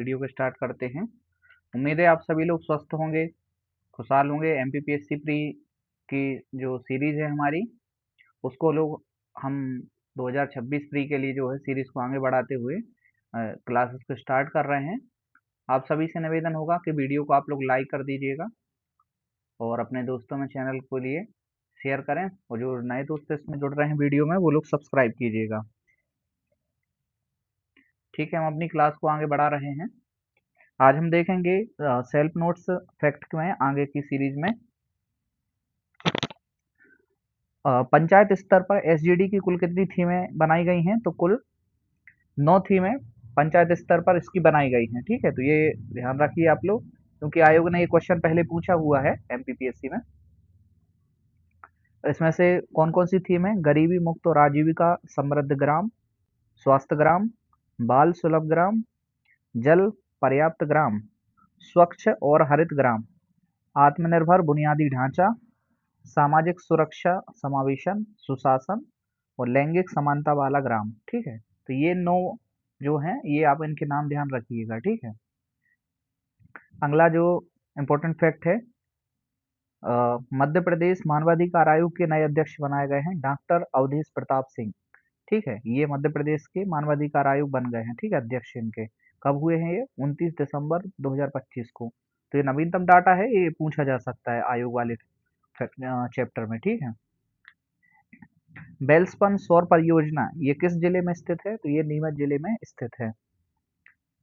Video को start करते हैं। उम्मीद है आप सभी लोग स्वस्थ होंगे, खुशहाल होंगे। एमपीपीएससी प्री की जो सीरीज है हमारी, उसको लोग हम 2026 प्री के लिए जो है सीरीज को आगे बढ़ाते हुए क्लासेस को स्टार्ट कर रहे हैं। आप सभी से निवेदन होगा कि वीडियो को आप लोग लाइक कर दीजिएगा और अपने दोस्तों में चैनल को लिए शेयर करें, और जो नए दोस्त इसमें जुड़ रहे हैं वीडियो में, वो लोग सब्सक्राइब कीजिएगा। ठीक है, हम अपनी क्लास को आगे बढ़ा रहे हैं। आज हम देखेंगे सेल्फ नोट्स फैक्ट में आगे की सीरीज में पंचायत स्तर पर एसजीडी की कुल कितनी थीमें बनाई गई हैं। तो कुल 9 थीमें पंचायत स्तर पर इसकी बनाई गई हैं। ठीक है, तो ये ध्यान रखिए आप लोग, क्योंकि आयोग ने ये क्वेश्चन पहले पूछा हुआ है एमपीपीएससी में। इसमें से कौन कौन सी थीम है? गरीबी मुक्त और आजीविका समृद्ध ग्राम, स्वास्थ्य ग्राम, बाल सुलभ ग्राम, जल पर्याप्त ग्राम, स्वच्छ और हरित ग्राम, आत्मनिर्भर बुनियादी ढांचा, सामाजिक सुरक्षा समावेशन सुशासन और लैंगिक समानता वाला ग्राम। ठीक है, तो ये 9 जो हैं, ये आप इनके नाम ध्यान रखिएगा। ठीक है, अगला जो इम्पोर्टेंट फैक्ट है, मध्य प्रदेश मानवाधिकार आयोग के नए अध्यक्ष बनाए गए हैं डॉक्टर अवधेश प्रताप सिंह। ठीक है, ये मध्य प्रदेश के मानवाधिकार आयोग बन गए हैं। ठीक है, अध्यक्ष इनके कब हुए हैं? ये 29 दिसंबर 2025 को। तो ये नवीनतम डाटा है, ये पूछा जा सकता है आयोग वाले चैप्टर में। ठीक है, बेलस्पन सौर परियोजना ये किस जिले में स्थित है? तो ये नीमच जिले में स्थित है।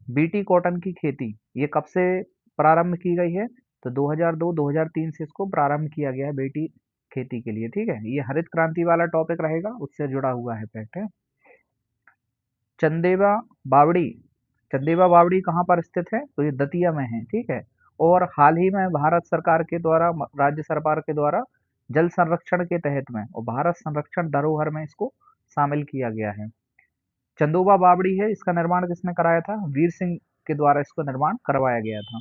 बीटी कॉटन की खेती ये कब से प्रारंभ की गई है? तो 2002-2003 से इसको प्रारंभ किया गया है बीटी खेती के लिए। ठीक है, ये हरित क्रांति वाला टॉपिक रहेगा, उससे जुड़ा हुआ है फैक्ट है। चंदेवा बावड़ी, चंदेवा बावड़ी कहाँ पर स्थित है? तो ये दतिया में है। ठीक है, और हाल ही में भारत सरकार के द्वारा, राज्य सरकार के द्वारा जल संरक्षण के तहत में और भारत संरक्षण धरोहर में इसको शामिल किया गया है। चंदोबा बावड़ी है, इसका निर्माण किसने कराया था? वीर सिंह के द्वारा इसको निर्माण करवाया गया था।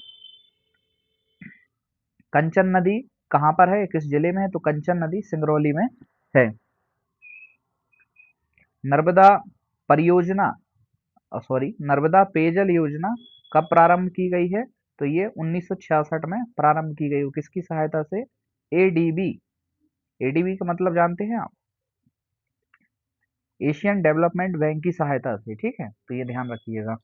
कंचन नदी कहाँ पर है, किस जिले में है? तो कंचन नदी सिंगरौली में है। नर्मदा परियोजना, सॉरी, नर्मदा पेयजल योजना कब प्रारंभ की गई है? तो ये 1966 में प्रारंभ की गई। किसकी सहायता से? एडीबी। एडीबी का मतलब जानते हैं आप? एशियन डेवलपमेंट बैंक की सहायता से। ठीक है, तो ये ध्यान रखिएगा।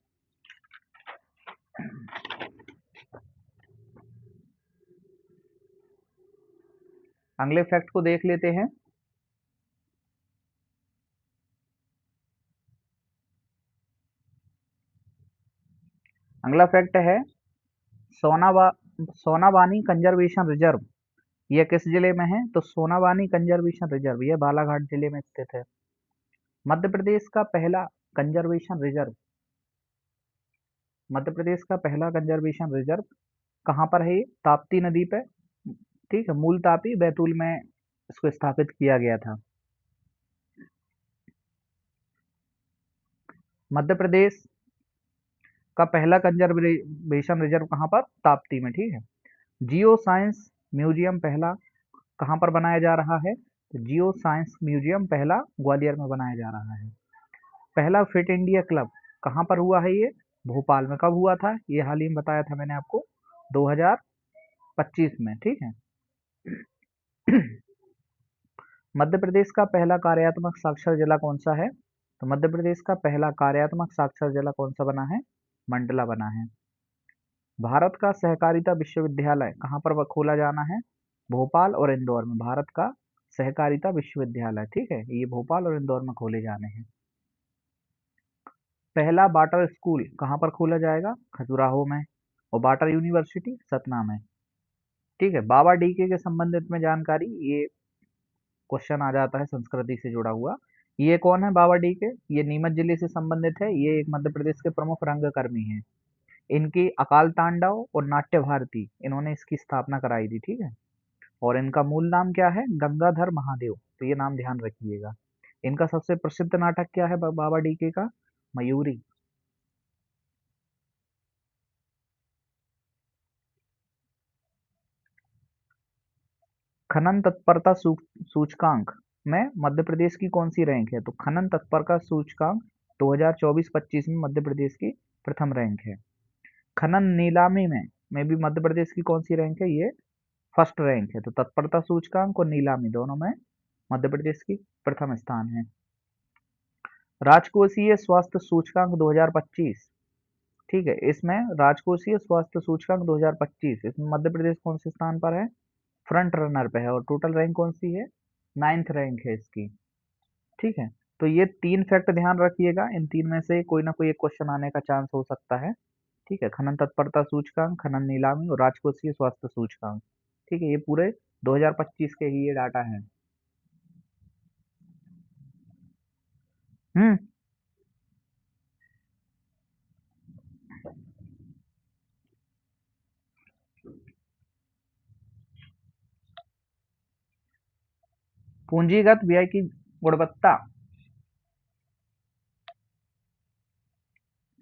अगले फैक्ट को देख लेते हैं। अगला फैक्ट है सोनावा सोनाबानी कंजर्वेशन रिजर्व, यह किस जिले में है? तो सोनाबानी कंजर्वेशन रिजर्व ये बालाघाट जिले में स्थित है। मध्य प्रदेश का पहला कंजर्वेशन रिजर्व, मध्य प्रदेश का पहला कंजर्वेशन रिजर्व कहाँ पर है? ये ताप्ती नदी पे। ठीक है, मूल तापी बैतूल में इसको स्थापित किया गया था। मध्य प्रदेश का पहला कंजर्वेशन रिजर्व कहाँ पर? ताप्ती में। ठीक है, जियो साइंस म्यूजियम पहला कहाँ पर बनाया जा रहा है? तो जियो साइंस म्यूजियम पहला ग्वालियर में बनाया जा रहा है। पहला फिट इंडिया क्लब कहाँ पर हुआ है? ये भोपाल में। कब हुआ था? ये हाल ही में बताया था मैंने आपको, 2025 में। ठीक है, मध्य प्रदेश का पहला कार्यात्मक साक्षर जिला कौन सा है? तो मध्य प्रदेश का पहला कार्यात्मक साक्षर जिला कौन सा बना है? मंडला बना है। भारत का सहकारिता विश्वविद्यालय कहाँ पर खोला जाना है? भोपाल और इंदौर में भारत का सहकारिता विश्वविद्यालय। ठीक है, ये भोपाल और इंदौर में खोले जाने हैं। पहला बाटर स्कूल कहाँ पर खोला जाएगा? खजुराहो में। और बाटर यूनिवर्सिटी सतना में। ठीक है, बाबा डीके के संबंधित में जानकारी, ये क्वेश्चन आ जाता है संस्कृति से जुड़ा हुआ। ये कौन है बाबा डीके? ये नीमच जिले से संबंधित है। ये एक मध्य प्रदेश के प्रमुख रंगकर्मी हैं। इनकी अकाल तांडव और नाट्य भारती, इन्होंने इसकी स्थापना कराई थी। ठीक है, और इनका मूल नाम क्या है? गंगाधर महादेव। तो ये नाम ध्यान रखिएगा। इनका सबसे प्रसिद्ध नाटक क्या है बाबा डीके का? मयूरी। खनन तत्परता सूचकांक में मध्य प्रदेश की कौन सी रैंक है? तो खनन तत्परता सूचकांक 2024-25 में मध्य प्रदेश की प्रथम रैंक है। खनन नीलामी में भी मध्य प्रदेश की कौन सी रैंक है? ये फर्स्ट रैंक है। तो तत्परता सूचकांक और नीलामी दोनों में मध्य प्रदेश की प्रथम स्थान है। राजकोषीय स्वास्थ्य सूचकांक 2025, ठीक है, इसमें राजकोषीय स्वास्थ्य सूचकांक 2025, इसमें मध्य प्रदेश कौन से स्थान पर है? फ्रंट रनर पे है। और टोटल रैंक कौन सी है? 9th रैंक है इसकी। ठीक है, तो ये 3 फैक्ट ध्यान रखिएगा, इन 3 में से कोई ना कोई एक क्वेश्चन आने का चांस हो सकता है। ठीक है, खनन तत्परता सूचकांक, खनन नीलामी और राजकोषीय स्वास्थ्य सूचकांक। ठीक है, ये पूरे 2025 के ही ये डाटा है। हम्म। पूंजीगत व्यय की गुणवत्ता,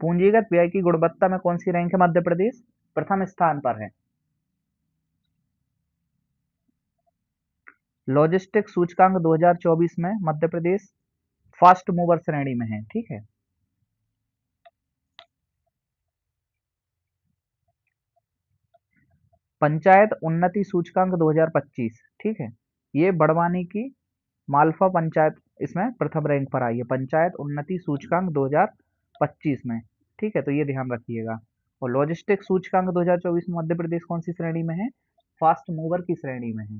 पूंजीगत व्यय की गुणवत्ता में कौन सी रैंक है? मध्य प्रदेश प्रथम स्थान पर है। लॉजिस्टिक सूचकांक 2024 में मध्य प्रदेश फास्ट मूवर श्रेणी में है। ठीक है, पंचायत उन्नति सूचकांक 2025, ठीक है, ये बड़वानी की मालवा पंचायत इसमें प्रथम रैंक पर आई है, पंचायत उन्नति सूचकांक 2025 में। ठीक है, तो ये ध्यान रखिएगा। और लॉजिस्टिक सूचकांक 2024 में मध्य प्रदेश कौन सी श्रेणी में है? फास्ट मूवर की श्रेणी में है।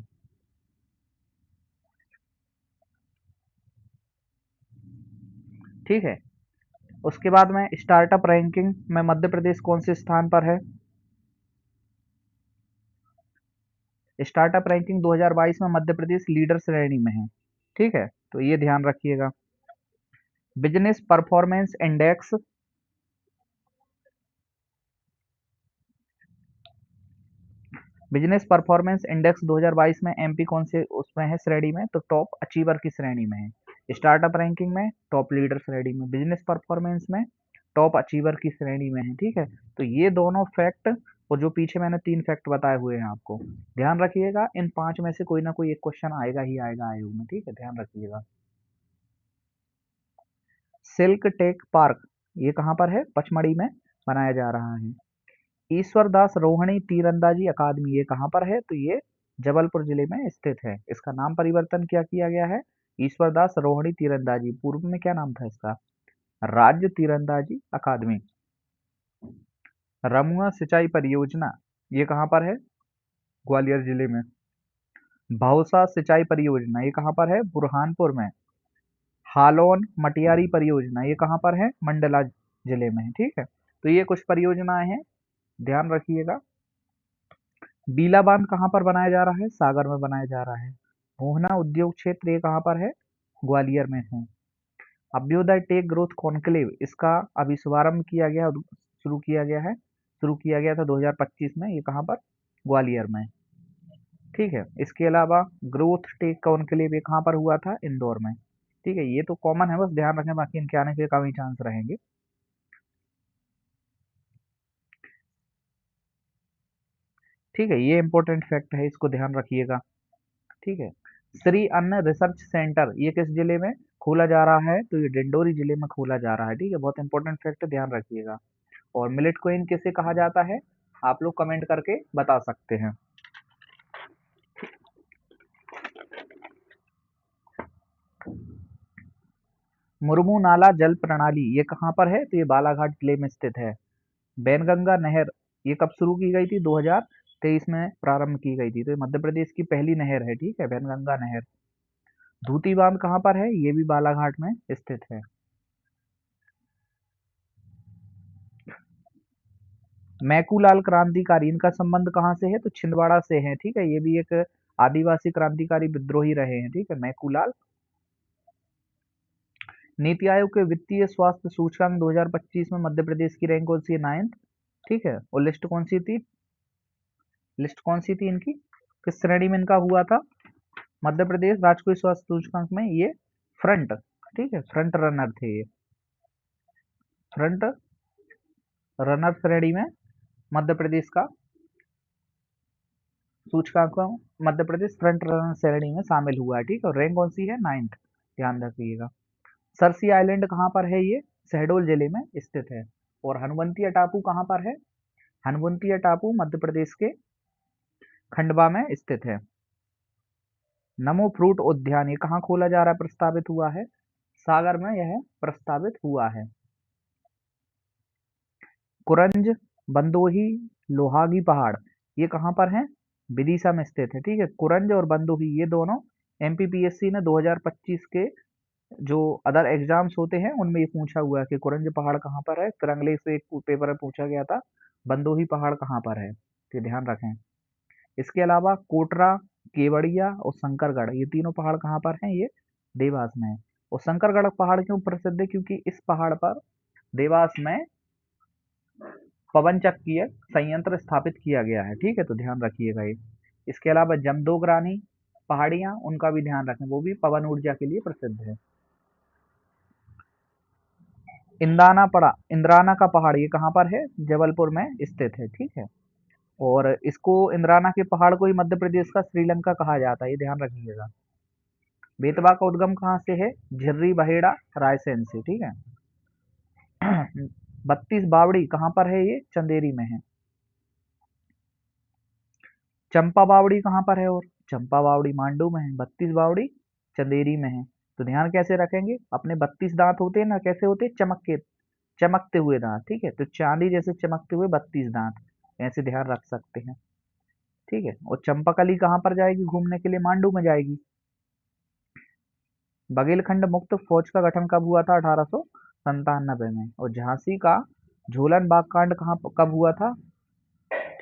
ठीक है, उसके बाद में स्टार्टअप रैंकिंग में मध्य प्रदेश कौन से स्थान पर है? स्टार्टअप रैंकिंग 2022 में मध्य प्रदेश लीडर श्रेणी में है। ठीक है, तो ये ध्यान रखिएगा। Business performance index, business performance index 2022 में एमपी कौन से उसमें है श्रेणी में? तो टॉप अचीवर की श्रेणी में है। स्टार्टअप रैंकिंग में टॉप लीडर श्रेणी में, बिजनेस परफॉर्मेंस में टॉप अचीवर की श्रेणी में है। ठीक है, तो ये दोनों फैक्ट और जो पीछे मैंने 3 फैक्ट बताए हुए हैं आपको ध्यान रखिएगा। इन 5 में से कोई ना कोई एक क्वेश्चन आएगा ही आएगा आयोग में। ठीक है, ध्यान रखिएगा। सिल्क टेक पार्क ये कहाँ पर है? पचमढ़ी में बनाया जा रहा है। ईश्वर दास रोहिणी तीरंदाजी अकादमी ये कहाँ पर है? तो ये जबलपुर जिले में स्थित है। इसका नाम परिवर्तन क्या किया गया है? ईश्वर दास रोहिणी तीरंदाजी, पूर्व में क्या नाम था इसका? राज्य तीरंदाजी अकादमी। रमुआ सिंचाई परियोजना ये कहाँ पर है? ग्वालियर जिले में। भौसा सिंचाई परियोजना ये कहाँ पर है? बुरहानपुर में। हालोन मटियारी परियोजना ये कहाँ पर है? मंडला जिले में है। ठीक है, तो ये कुछ परियोजनाएं हैं, ध्यान रखिएगा। बीला बांध कहाँ पर बनाया जा रहा है? सागर में बनाया जा रहा है। मोहना उद्योग क्षेत्र ये कहाँ पर है? ग्वालियर में है। अभ्युदय टेक ग्रोथ कॉन्क्लेव इसका अभी शुभारंभ किया गया, शुरू किया गया था 2025 में। ये कहाँ पर? ग्वालियर में। ठीक है, इसके अलावा ग्रोथ टेक कॉन्क्लेव ये कहाँ पर हुआ था? इंदौर में। ठीक है, ये तो कॉमन है, बस ध्यान रखें, बाकी इनके आने के काफी चांस रहेंगे। ठीक है, ये इंपॉर्टेंट फैक्ट है, इसको ध्यान रखिएगा। ठीक है, श्री अन्न रिसर्च सेंटर ये किस जिले में खोला जा रहा है? तो ये डिंडोरी जिले में खोला जा रहा है। ठीक है, बहुत इंपॉर्टेंट फैक्ट, ध्यान रखिएगा। और मिलेट क्वीन किसे कहा जाता है? आप लोग कमेंट करके बता सकते हैं। मुर्मू नाला जल प्रणाली ये कहाँ पर है? तो ये बालाघाट जिले में स्थित है। बैनगंगा नहर ये कब शुरू की गई थी? 2023 में प्रारंभ की गई थी। तो ये मध्य प्रदेश की पहली नहर है। ठीक है, बैनगंगा नहर। धूती बांध कहाँ पर है? ये भी बालाघाट में स्थित है। मैकूलाल क्रांतिकारी इनका संबंध कहाँ से है? तो छिंदवाड़ा से है। ठीक है, ये भी एक आदिवासी क्रांतिकारी विद्रोही रहे हैं। ठीक है, मैकूलाल। नीति आयोग के वित्तीय स्वास्थ्य सूचकांक 2025 में मध्य प्रदेश की रैंक कौन सी है? 9th। ठीक है, और लिस्ट कौन सी थी? लिस्ट कौन सी थी इनकी? किस श्रेणी में इनका हुआ था? मध्य प्रदेश राजकीय स्वास्थ्य सूचकांक में ये फ्रंट, ठीक है, फ्रंट रनर थे ये। फ्रंट रनर श्रेणी में मध्य प्रदेश का सूचकांक, मध्य प्रदेश फ्रंट रनर श्रेणी में शामिल हुआ है। ठीक है, और रैंक कौन सी है? 9th, ध्यान रखिएगा। सरसी आइलैंड कहाँ पर है? ये शहडोल जिले में स्थित है। और हनुवंतिया टापू कहाँ पर है? हनवंतिया टापू मध्य प्रदेश के खंडवा में स्थित है। नमो फ्रूट उद्यान ये कहाँ खोला जा रहा है, प्रस्तावित हुआ है? सागर में यह प्रस्तावित हुआ है। कुरंज, बंदोही, लोहागी पहाड़ ये कहाँ पर हैं? विदिशा में स्थित है। ठीक है, कुरंज और बंदोही ये दोनों एमपीपीएससी ने 2025 के जो अदर एग्जाम्स होते हैं उनमें ये पूछा हुआ है कि कुरंज पहाड़ कहाँ पर है। फिर अगले से एक पेपर में पूछा गया था बंदोही पहाड़ कहाँ पर है, तो ध्यान रखें। इसके अलावा कोटरा, केवड़िया और शंकरगढ़ ये तीनों पहाड़ कहाँ पर हैं? ये देवास में है। और शंकरगढ़ पहाड़ क्यों प्रसिद्ध है? क्योंकि इस पहाड़ पर देवास में पवन चक्कीय संयंत्र स्थापित किया गया है। ठीक है, तो ध्यान रखिएगा ये। इसके अलावा जमदोग्रानी पहाड़ियां उनका भी ध्यान रखें, वो भी पवन ऊर्जा के लिए प्रसिद्ध है। इंद्राना का पहाड़ ये कहाँ पर है? जबलपुर में स्थित है। ठीक है, और इसको इंद्राना के पहाड़ को ही मध्य प्रदेश का श्रीलंका कहा जाता है, ये ध्यान रखिएगा। बेतवा का उद्गम कहाँ से है? झिर्री बहेड़ा रायसेन से। ठीक है। 32 बावड़ी कहाँ पर है? ये चंदेरी में है। चंपा बावड़ी कहाँ पर है? और चंपा बावड़ी मांडू में है। 32 बावड़ी चंदेरी में है। तो ध्यान कैसे रखेंगे? अपने 32 दांत होते हैं ना, कैसे होते हैं? चमकते हुए दांत। ठीक है, तो चांदी जैसे चमकते हुए 32 दांत, ऐसे ध्यान रख सकते हैं। ठीक है, और चंपाकली कहाँ पर जाएगी घूमने के लिए? मांडू में जाएगी। बघेलखंड मुक्त फौज का गठन कब हुआ था? 1897 में। और झांसी का झूलन बाग कांड कब हुआ था?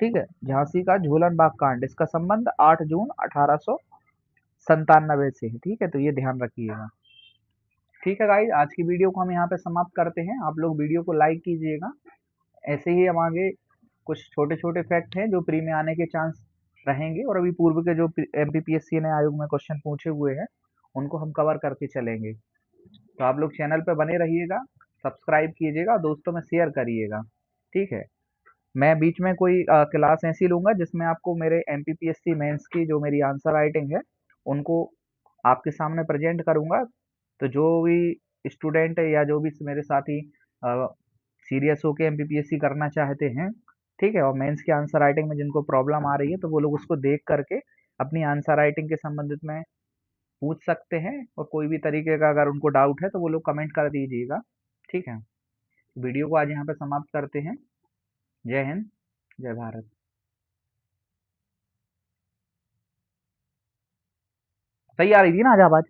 ठीक है, झांसी का झूलन बाग कांड, इसका संबंध 8 जून 1897 से है। ठीक है, तो ये ध्यान रखिएगा। ठीक है गाइज, आज की वीडियो को हम यहाँ पे समाप्त करते हैं। आप लोग वीडियो को लाइक कीजिएगा। ऐसे ही हम आगे कुछ छोटे छोटे फैक्ट हैं जो प्री में आने के चांस रहेंगे, और अभी पूर्व के जो एमपीपीएससी ने आयोग में क्वेश्चन पूछे हुए हैं उनको हम कवर करके चलेंगे। तो आप लोग चैनल पे बने रहिएगा, सब्सक्राइब कीजिएगा, दोस्तों में शेयर करिएगा। ठीक है, मैं बीच में कोई क्लास ऐसी लूंगा जिसमें आपको मेरे एमपीपीएससी मेंस की जो मेरी आंसर राइटिंग है उनको आपके सामने प्रेजेंट करूंगा। तो जो भी स्टूडेंट है या जो भी मेरे साथी सीरियस होके एमपीपीएससी करना चाहते हैं, ठीक है, और मेंस की आंसर राइटिंग में जिनको प्रॉब्लम आ रही है, तो वो लोग उसको देख करके अपनी आंसर राइटिंग के संबंधित में पूछ सकते हैं। और कोई भी तरीके का अगर उनको डाउट है तो वो लोग कमेंट कर दीजिएगा। ठीक है, वीडियो को आज यहाँ पे समाप्त करते हैं। जय हिंद, जय भारत। सही आ रही थी ना आज आवाज?